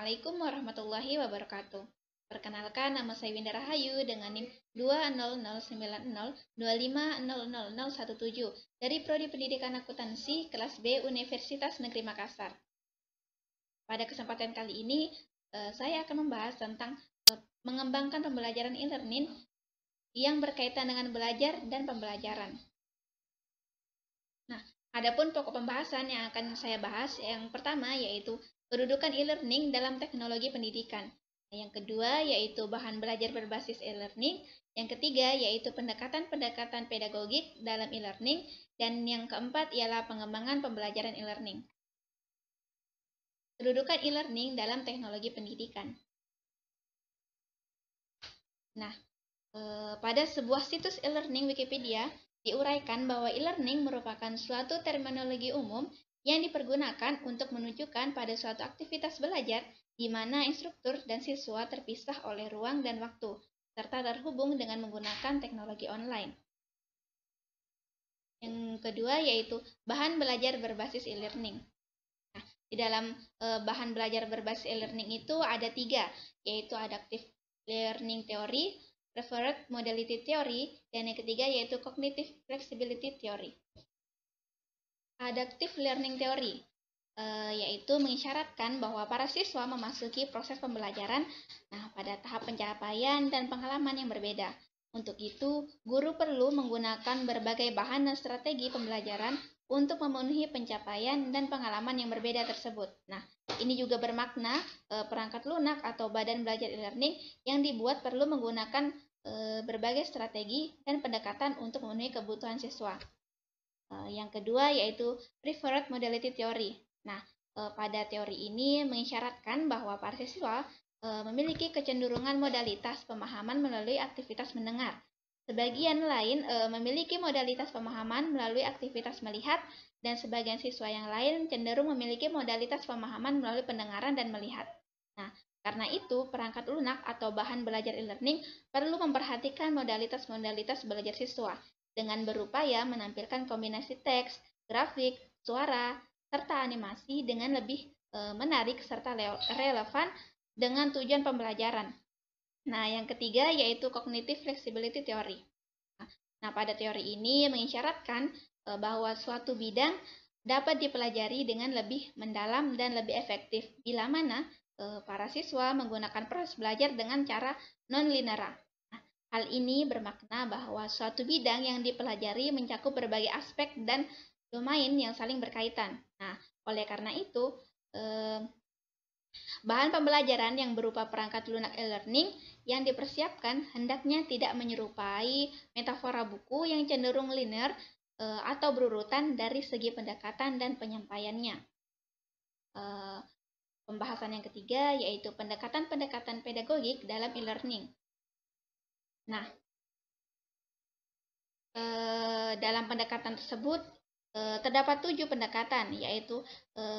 Assalamualaikum warahmatullahi wabarakatuh. Perkenalkan, nama saya Winda Rahayu dengan NIM 2009025000017 dari Prodi Pendidikan Akuntansi kelas B Universitas Negeri Makassar. Pada kesempatan kali ini, saya akan membahas tentang mengembangkan pembelajaran e-learning yang berkaitan dengan belajar dan pembelajaran. Nah, adapun pokok pembahasan yang akan saya bahas, yang pertama yaitu kedudukan e-learning dalam teknologi pendidikan. Yang kedua yaitu bahan belajar berbasis e-learning. Yang ketiga yaitu pendekatan-pendekatan pedagogik dalam e-learning. Dan yang keempat ialah pengembangan pembelajaran e-learning. Kedudukan e-learning dalam teknologi pendidikan. Nah, pada sebuah situs e-learning Wikipedia diuraikan bahwa e-learning merupakan suatu terminologi umum yang dipergunakan untuk menunjukkan pada suatu aktivitas belajar di mana instruktur dan siswa terpisah oleh ruang dan waktu, serta terhubung dengan menggunakan teknologi online. Yang kedua yaitu bahan belajar berbasis e-learning. Nah, di dalam bahan belajar berbasis e-learning itu ada 3, yaitu adaptive learning theory, preferred modality theory, dan yang ketiga yaitu cognitive flexibility theory. Adaptive learning theory yaitu mengisyaratkan bahwa para siswa memasuki proses pembelajaran pada tahap pencapaian dan pengalaman yang berbeda. Untuk itu, guru perlu menggunakan berbagai bahan dan strategi pembelajaran untuk memenuhi pencapaian dan pengalaman yang berbeda tersebut. Nah, ini juga bermakna perangkat lunak atau badan belajar e-learning yang dibuat perlu menggunakan berbagai strategi dan pendekatan untuk memenuhi kebutuhan siswa. Yang kedua yaitu preferred modality theory. Nah, pada teori ini mengisyaratkan bahwa para siswa memiliki kecenderungan modalitas pemahaman melalui aktivitas mendengar. Sebagian lain memiliki modalitas pemahaman melalui aktivitas melihat, dan sebagian siswa yang lain cenderung memiliki modalitas pemahaman melalui pendengaran dan melihat. Nah, karena itu, perangkat lunak atau bahan belajar e-learning perlu memperhatikan modalitas-modalitas belajar siswa dengan berupaya menampilkan kombinasi teks, grafik, suara, serta animasi dengan lebih menarik serta relevan dengan tujuan pembelajaran. Nah, yang ketiga yaitu cognitive flexibility theory. Nah, pada teori ini mengisyaratkan bahwa suatu bidang dapat dipelajari dengan lebih mendalam dan lebih efektif bila mana para siswa menggunakan proses belajar dengan cara non-linear. Hal ini bermakna bahwa suatu bidang yang dipelajari mencakup berbagai aspek dan domain yang saling berkaitan. Nah, oleh karena itu, bahan pembelajaran yang berupa perangkat lunak e-learning yang dipersiapkan hendaknya tidak menyerupai metafora buku yang cenderung linear atau berurutan dari segi pendekatan dan penyampaiannya. Pembahasan yang ketiga yaitu pendekatan-pendekatan pedagogik dalam e-learning. Nah, dalam pendekatan tersebut terdapat 7 pendekatan, yaitu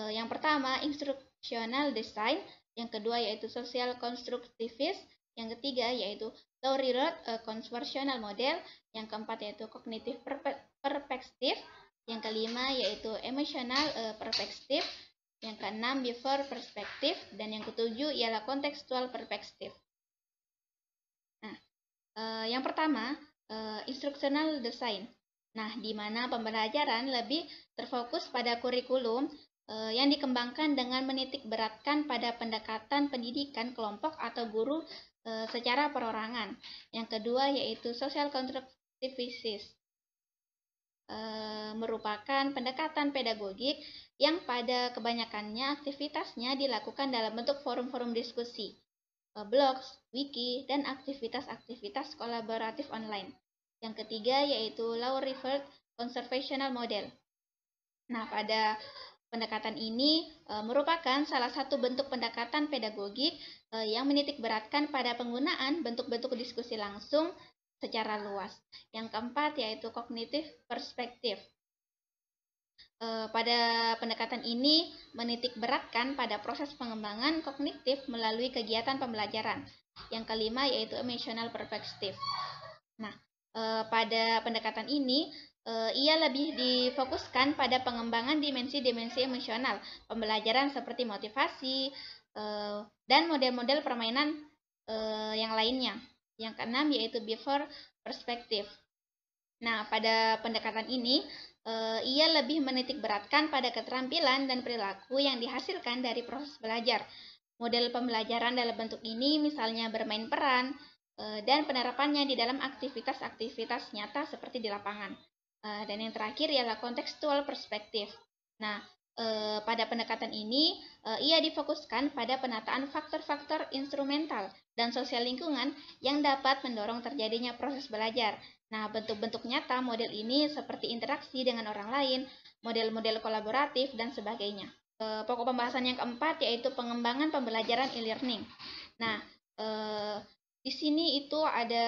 yang pertama instructional design, yang kedua yaitu social constructivist, yang ketiga yaitu Laureate conversational model, yang keempat yaitu cognitive perspective, yang kelima yaitu emotional perspective, yang keenam behavior perspective, dan yang ketujuh ialah contextual perspective. Yang pertama, instructional design. Nah, di mana pembelajaran lebih terfokus pada kurikulum yang dikembangkan dengan menitik beratkan pada pendekatan pendidikan kelompok atau guru secara perorangan. Yang kedua yaitu social constructivist. Merupakan pendekatan pedagogik yang pada kebanyakannya aktivitasnya dilakukan dalam bentuk forum-forum diskusi, blogs, wiki, dan aktivitas-aktivitas kolaboratif online. Yang ketiga yaitu Laureate conversational model. Nah, pada pendekatan ini merupakan salah satu bentuk pendekatan pedagogik yang menitik beratkan pada penggunaan bentuk-bentuk diskusi langsung secara luas. Yang keempat yaitu cognitive perspective. Pada pendekatan ini menitik beratkan pada proses pengembangan kognitif melalui kegiatan pembelajaran. Yang kelima yaitu emotional perspective. Nah, pada pendekatan ini ia lebih difokuskan pada pengembangan dimensi-dimensi emosional pembelajaran seperti motivasi, dan model-model permainan yang lainnya. Yang keenam yaitu before perspective. Nah, pada pendekatan ini, ia lebih menitik beratkan pada keterampilan dan perilaku yang dihasilkan dari proses belajar. Model pembelajaran dalam bentuk ini misalnya bermain peran, dan penerapannya di dalam aktivitas-aktivitas nyata seperti di lapangan. Dan yang terakhir ialah kontekstual perspektif. Nah, pada pendekatan ini, ia difokuskan pada penataan faktor-faktor instrumental dan sosial lingkungan yang dapat mendorong terjadinya proses belajar. Nah, bentuk-bentuk nyata model ini seperti interaksi dengan orang lain, model-model kolaboratif, dan sebagainya. Pokok pembahasan yang keempat yaitu pengembangan pembelajaran e-learning. Nah, di sini itu ada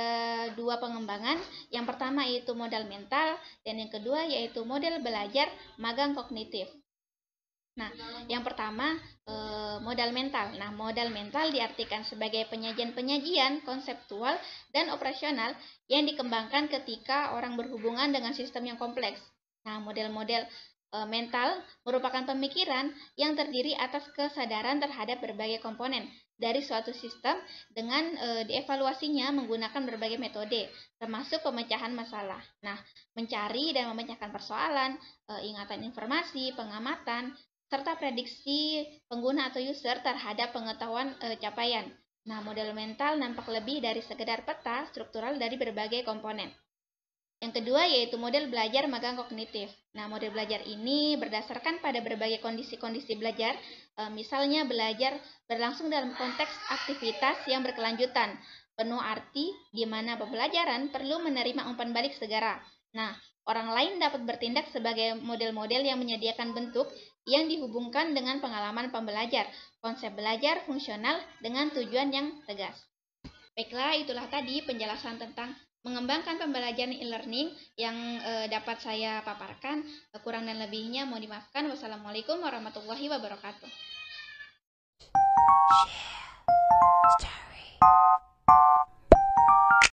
dua pengembangan. Yang pertama yaitu modal mental, dan yang kedua yaitu model belajar magang kognitif. Nah, yang pertama modal mental. Nah, modal mental diartikan sebagai penyajian-penyajian konseptual dan operasional yang dikembangkan ketika orang berhubungan dengan sistem yang kompleks. Nah, model-model mental merupakan pemikiran yang terdiri atas kesadaran terhadap berbagai komponen dari suatu sistem dengan dievaluasinya menggunakan berbagai metode, termasuk pemecahan masalah. Nah, mencari dan memecahkan persoalan, ingatan informasi, pengamatan, serta prediksi pengguna atau user terhadap pengetahuan capaian. Nah, model mental nampak lebih dari sekedar peta struktural dari berbagai komponen. Yang kedua yaitu model belajar magang kognitif. Nah, model belajar ini berdasarkan pada berbagai kondisi-kondisi belajar, misalnya belajar berlangsung dalam konteks aktivitas yang berkelanjutan, penuh arti, di mana pembelajaran perlu menerima umpan balik segera. Nah, orang lain dapat bertindak sebagai model-model yang menyediakan bentuk yang dihubungkan dengan pengalaman pembelajar, konsep belajar fungsional dengan tujuan yang tegas. Baiklah, itulah tadi penjelasan tentang mengembangkan pembelajaran e-learning yang dapat saya paparkan. Kurang dan lebihnya mohon dimaafkan. Wassalamualaikum warahmatullahi wabarakatuh.